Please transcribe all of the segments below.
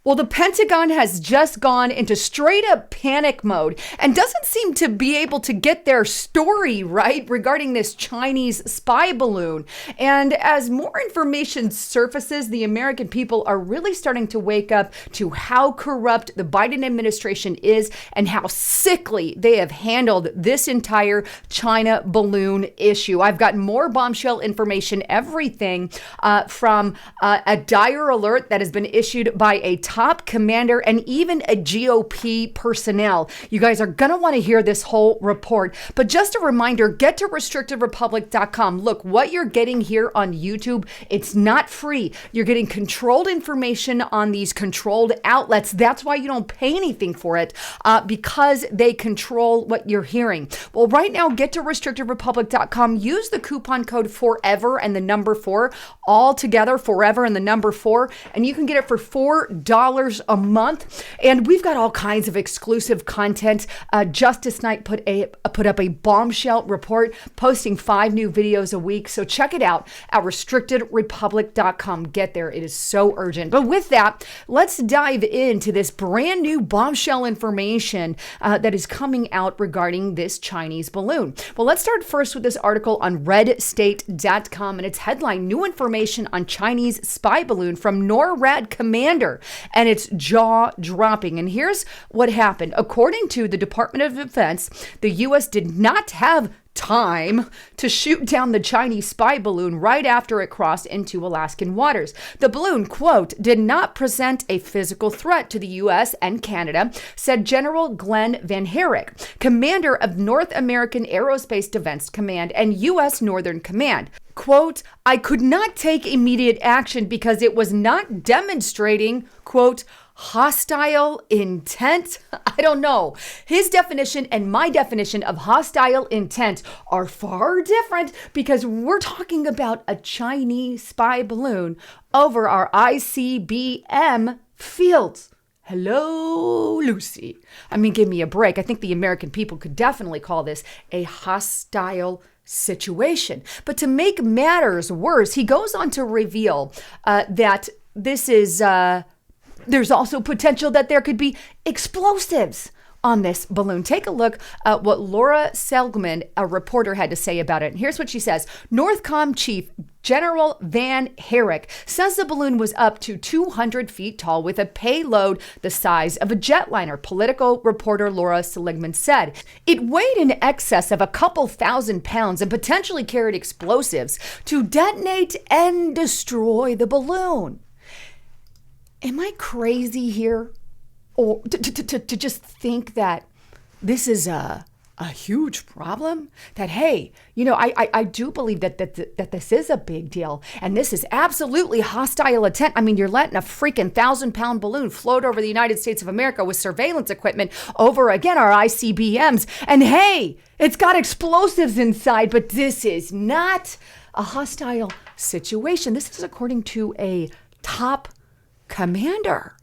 Well, the Pentagon has just gone into straight up panic mode and doesn't seem to be able to get their story right regarding this Chinese spy balloon. And as more information surfaces, the American people are really starting to wake up to how corrupt the Biden administration is and how sickly they have handled this entire China balloon issue. I've got more bombshell information, everything from a dire alert that has been issued by a top commander and even a GOP personnel. You guys are going to want to hear this whole report. But just a reminder, get to restrictedrepublic.com. Look, what you're getting here on YouTube, it's not free. You're getting controlled information on these controlled outlets. That's why you don't pay anything for it, because they control what you're hearing. Well, right now, get to restrictedrepublic.com. Use the coupon code FOREVER and the number 4, all together, FOREVER and the number 4, and you can get it for $4 a month. And we've got all kinds of exclusive content. Justice Knight put up a bombshell report, posting 5 new videos a week. So check it out at restrictedrepublic.com. Get there. It is so urgent. But with that, let's dive into this brand new bombshell information that is coming out regarding this Chinese balloon. Well, let's start first with this article on redstate.com, and its headline, New Information on Chinese Spy Balloon from NORAD Commander. And it's jaw-dropping. And here's what happened. According to the Department of Defense, the U.S. did not have time to shoot down the Chinese spy balloon right after it crossed into Alaskan waters. The balloon, quote, did not present a physical threat to the U.S. and Canada, said General Glenn Van Herrick, commander of North American Aerospace Defense Command and U.S. Northern Command. Quote, I could not take immediate action because it was not demonstrating, quote, hostile intent. I don't know. His definition and my definition of hostile intent are far different because we're talking about a Chinese spy balloon over our ICBM fields. Hello, Lucy. I mean, give me a break. I think the American people could definitely call this a hostile situation. But to make matters worse, he goes on to reveal that this is... there's also potential that there could be explosives on this balloon. Take a look at what Laura Seligman, a reporter, had to say about it. And here's what she says. Northcom Chief General Van Herrick says the balloon was up to 200 feet tall with a payload the size of a jetliner. Political reporter Laura Seligman said it weighed in excess of a couple thousand pounds and potentially carried explosives to detonate and destroy the balloon. Am I crazy here? Or to just think that this is a huge problem? That, hey, you know, I do believe that this is a big deal. And this is absolutely hostile intent. I mean, you're letting a freaking 1,000-pound balloon float over the United States of America with surveillance equipment over, again, our ICBMs. And hey, it's got explosives inside, but this is not a hostile situation. This is according to a top commander.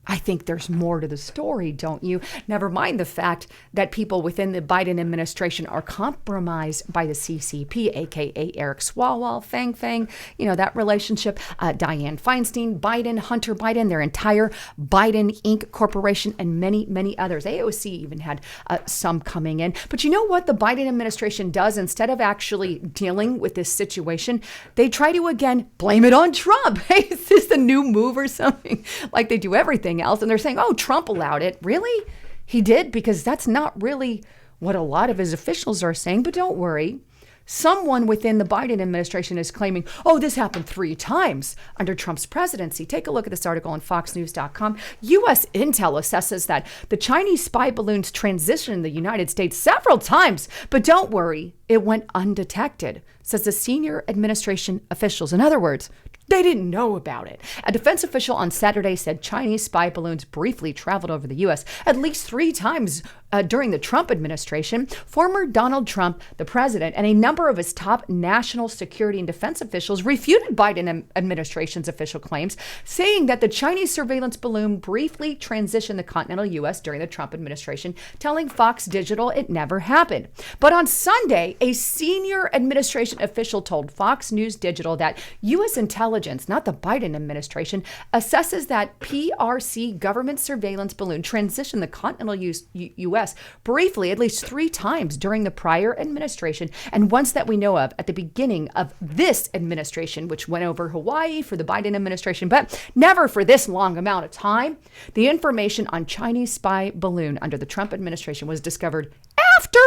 I think there's more to the story, don't you? Never mind the fact that people within the Biden administration are compromised by the CCP, aka Eric Swalwell, Fang, you know, that relationship, Dianne Feinstein, Biden, Hunter Biden, their entire Biden Inc. corporation, and many, many others. AOC even had some coming in. But you know what the Biden administration does? Instead of actually dealing with this situation, they try to, again, blame it on Trump. Hey, is this a new move or something? Like they do everything else. And they're saying, oh, Trump allowed it. Really? He did? Because that's not really what a lot of his officials are saying. But don't worry. Someone within the Biden administration is claiming, oh, this happened 3 times under Trump's presidency. Take a look at this article on foxnews.com. U.S. intel assesses that the Chinese spy balloons transitioned the United States several times. But don't worry, it went undetected, says the senior administration officials. In other words, they didn't know about it. A defense official on Saturday said Chinese spy balloons briefly traveled over the U.S. at least 3 times during the Trump administration. Former Donald Trump, the president, and a number of his top national security and defense officials refuted Biden administration's official claims, saying that the Chinese surveillance balloon briefly transitioned the continental U.S. during the Trump administration, telling Fox Digital it never happened. But on Sunday, a senior administration official told Fox News Digital that U.S. intelligence Intelligence, not the Biden administration, assesses that PRC government surveillance balloon transitioned the continental U.S. briefly at least 3 times during the prior administration, and once that we know of at the beginning of this administration, which went over Hawaii for the Biden administration, but never for this long amount of time. The information on Chinese spy balloon under the Trump administration was discovered after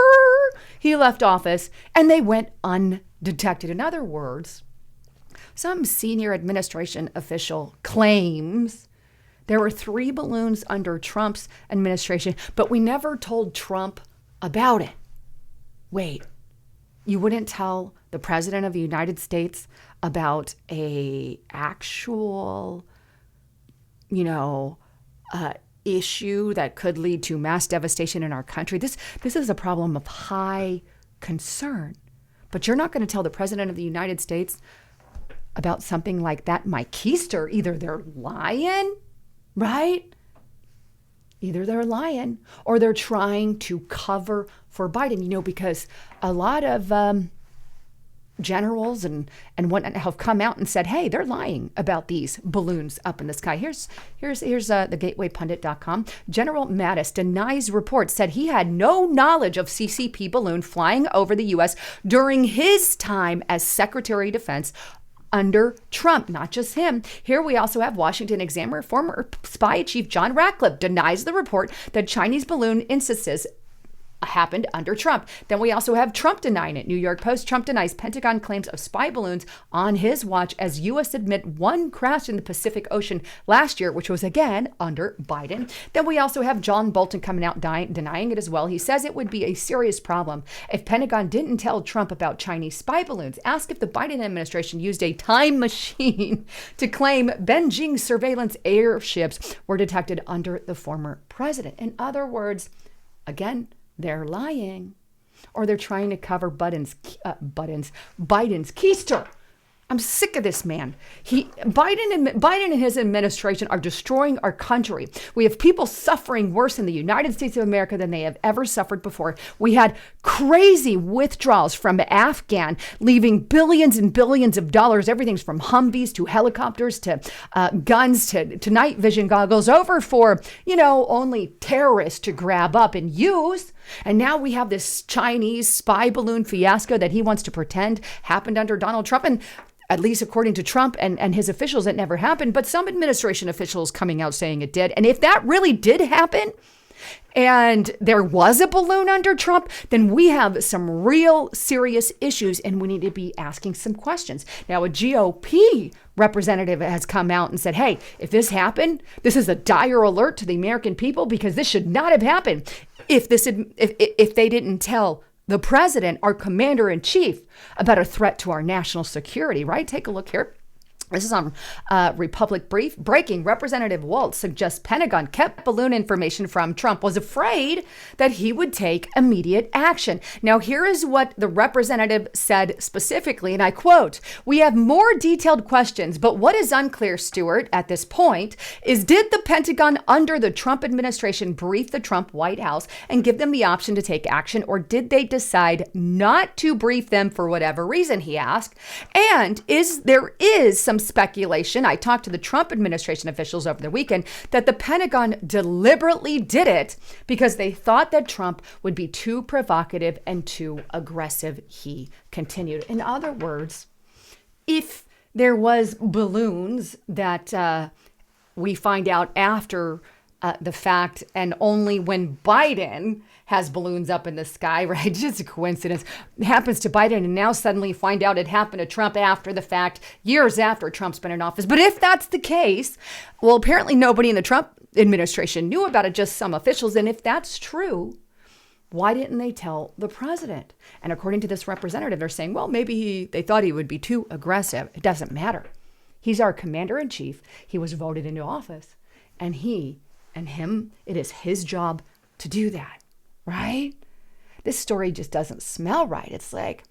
he left office, and they went undetected. In other words, some senior administration official claims there were 3 balloons under Trump's administration, but we never told Trump about it. Wait, you wouldn't tell the president of the United States about a actual, issue that could lead to mass devastation in our country? This is a problem of high concern. But you're not going to tell the president of the United States about something like that. My keister, either they're lying, right? Either they're lying or they're trying to cover for Biden, because a lot of generals and whatnot have come out and said, hey, they're lying about these balloons up in the sky. Here's the gatewaypundit.com. General Mattis denies reports, said he had no knowledge of CCP balloon flying over the U.S. during his time as Secretary of Defense under Trump. Not just him. Here we also have Washington Examiner, former spy chief John Ratcliffe denies the report that Chinese balloon instances happened under Trump. Then we also have Trump denying it. New York Post, Trump denies Pentagon claims of spy balloons on his watch as U.S. admit one crashed in the Pacific Ocean last year, which was again under Biden. Then we also have John Bolton coming out denying it as well. He says it would be a serious problem if Pentagon didn't tell Trump about Chinese spy balloons. Ask if the Biden administration used a time machine to claim Beijing surveillance airships were detected under the former president. In other words, again, they're lying, or they're trying to cover Biden's keister. I'm sick of this man. Biden and his administration are destroying our country. We have people suffering worse in the United States of America than they have ever suffered before. We had crazy withdrawals from Afghan, leaving billions and billions of dollars, everything from Humvees to helicopters to guns to night vision goggles over for, only terrorists to grab up and use. And now we have this Chinese spy balloon fiasco that he wants to pretend happened under Donald Trump. And at least according to Trump and his officials, it never happened. But some administration officials coming out saying it did. And if that really did happen, and there was a balloon under Trump, then we have some real serious issues and we need to be asking some questions. Now, a GOP representative has come out and said, hey, if this happened, this is a dire alert to the American people because this should not have happened if they didn't tell the president, our commander in chief, about a threat to our national security, right? Take a look here. This is on Republic Brief. Breaking, Representative Waltz suggests Pentagon kept balloon information from Trump, was afraid that he would take immediate action. Now, here is what the representative said specifically, and I quote, "We have more detailed questions, but what is unclear, Stewart, at this point, is did the Pentagon under the Trump administration brief the Trump White House and give them the option to take action, or did they decide not to brief them for whatever reason," he asked. And there is some speculation, I talked to the Trump administration officials over the weekend, that the Pentagon deliberately did it because they thought that Trump would be too provocative and too aggressive, he continued. In other words, if there was balloons that we find out after the fact, and only when Biden has balloons up in the sky, right? Just a coincidence. It happens to Biden, and now suddenly find out it happened to Trump after the fact, years after Trump's been in office. But if that's the case, well, apparently nobody in the Trump administration knew about it, just some officials. And if that's true, why didn't they tell the president? And according to this representative, they're saying, well, maybe they thought he would be too aggressive. It doesn't matter. He's our commander in chief. He was voted into office, and it is his job to do that. Right? This story just doesn't smell right. It's like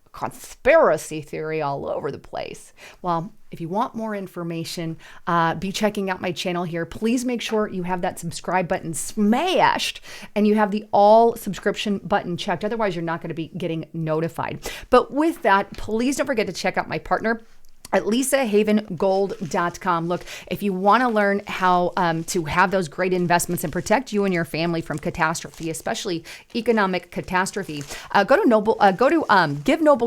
a conspiracy theory all over the place. Well, if you want more information, be checking out my channel here. Please make sure you have that subscribe button smashed and you have the all subscription button checked. Otherwise, you're not going to be getting notified. But with that, please don't forget to check out my partner, at lisahavengold.com. Look, if you want to learn how to have those great investments and protect you and your family from catastrophe, especially economic catastrophe, give Noble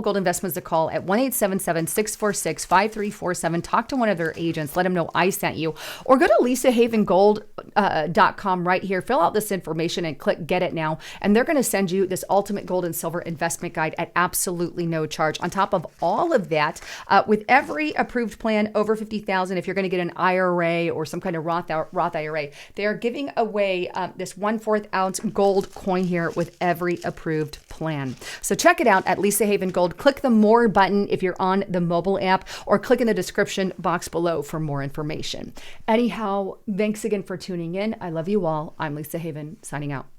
Gold Investments a call at 1-877-646-5347. Talk to one of their agents. Let them know I sent you. Or go to lisahavengold.com right here. Fill out this information and click Get It Now. And they're going to send you this ultimate gold and silver investment guide at absolutely no charge. On top of all of that, with every approved plan over $50,000, if you're going to get an IRA or some kind of Roth IRA, they are giving away this 1/4 ounce gold coin here with every approved plan. So check it out at Lisa Haven Gold. Click the More button if you're on the mobile app, or click in the description box below for more information. Anyhow, thanks again for tuning in. I love you all. I'm Lisa Haven, signing out.